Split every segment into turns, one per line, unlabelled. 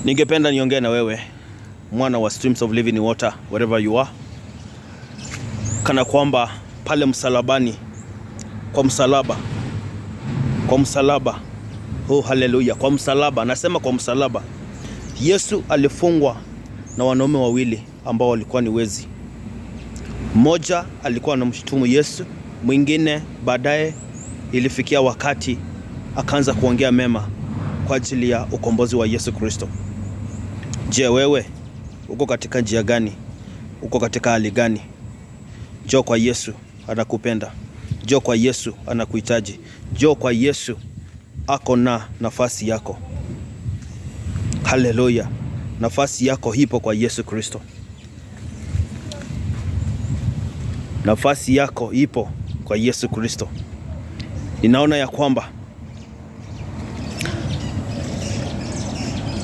Ningependa niongee na wewe mwana wa Streams of Living Water wherever you are, kana kwamba pale msalabani, kwa msalaba, oh haleluya, kwa msalaba, nasema kwa msalaba, Yesu alifungwa na wanaume wawili ambao walikuwa ni wezi. Mmoja alikuwa anamshutumu Yesu, mwingine baadaye ilifikia wakati akaanza kuongea mema kwa ajili ya ukombozi wa Yesu Kristo. Je, wewe uko katika njia gani? Uko katika hali gani? Njoo kwa Yesu, anakupenda. Njoo kwa Yesu, anakuhitaji. Njoo kwa Yesu, ako na nafasi yako. Haleluya. Nafasi yako ipo kwa Yesu Kristo. Nafasi yako ipo kwa Yesu Kristo. Ninaona ya kwamba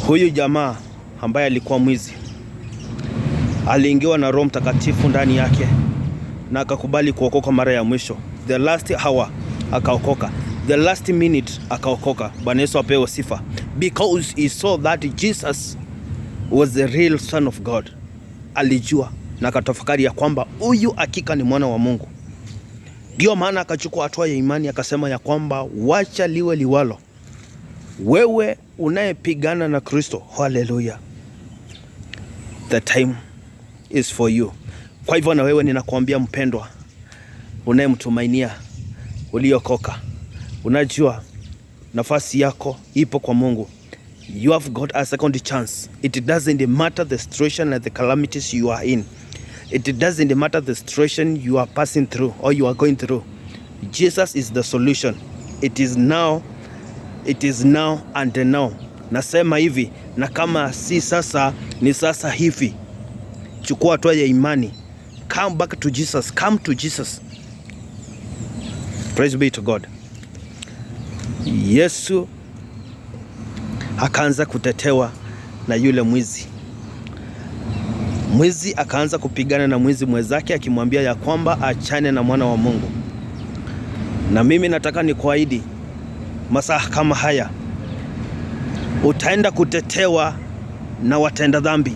huyu jamaa ambaye alikuwa mwizi aliingiwa na Roho Mtakatifu ndani yake na akakubali kuokoka mara ya mwisho. The last hour akaokoka. The last minute akaokoka. Bwana Yesu apewe sifa. Because he saw that Jesus was the real son of God. Alijua na akatafakari ya kwamba huyu hakika ni mwana wa Mungu. Ndio maana akachukua hatua ya imani, akasema ya kwamba wacha liwe liwalo. Wewe unayepigana na Kristo, haleluya, the time is for you. Kwa hivyo na wewe ninakuambia mpendwa, unayemtumainia, uliokoka, unajua nafasi yako ipo kwa Mungu. You have got a second chance. It doesn't matter the situation and the calamities you are in. It doesn't matter the situation you are passing through or you are going through. Jesus is the solution. It is now and now. Nasema hivi, na kama si sasa ni sasa hivi. Chukua hatua ya imani. Come back to Jesus. Come to Jesus. Praise be to God. Yesu akaanza kutetewa na yule mwizi. Mwizi akaanza kupigana na mwizi mwenzake, akimwambia ya kwamba achane na mwana wa Mungu. Na mimi nataka nikuahidi masaa kama haya, utaenda kutetewa na watenda dhambi.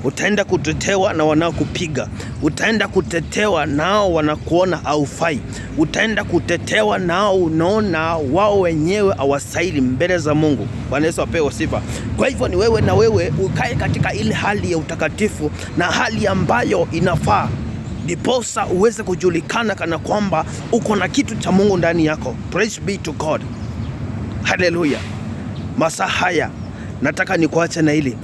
Utaenda kutetewa na wanaokupiga. Utaenda kutetewa nao wanakuona haufai. Utaenda kutetewa nao unaona wao wenyewe hawastahili mbele za Mungu. Bwana Yesu apewe sifa. Kwa hivyo ni wewe na wewe ukae katika ile hali ya utakatifu na hali ambayo inafaa, ndiposa uweze kujulikana kana kwamba uko na kitu cha Mungu ndani yako. Praise be to God. Hallelujah. Masaa haya nataka nikuache na hili.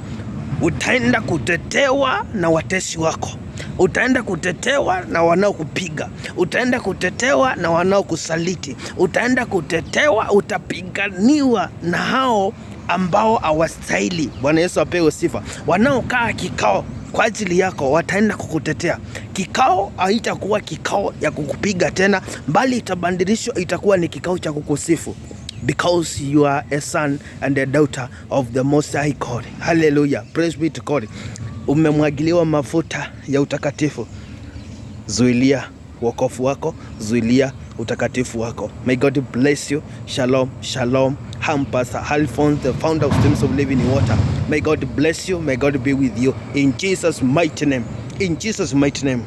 Utaenda kutetewa na watesi wako. Utaenda kutetewa na wanaokupiga. Utaenda kutetewa na wanaokusaliti. Utaenda kutetewa, utapiganiwa na hao ambao hawastahili. Bwana Yesu apewe sifa. Wanaokaa kikao kwa ajili yako wataenda kukutetea. Kikao haitakuwa kikao ya kukupiga tena, bali itabadilishwa, itakuwa ni kikao cha kukusifu. Because you are a son and a daughter of the Most High God. Hallelujah. Praise be to God. Umemwagiliwa mafuta ya utakatifu. Zuilia wokovu wako, zuilia utakatifu wako. May God bless you. Shalom, shalom. I'm Pastor Alphonse, the founder of Streams of Living Water. May God bless you. May God be with you. In Jesus' mighty name. In Jesus' mighty name.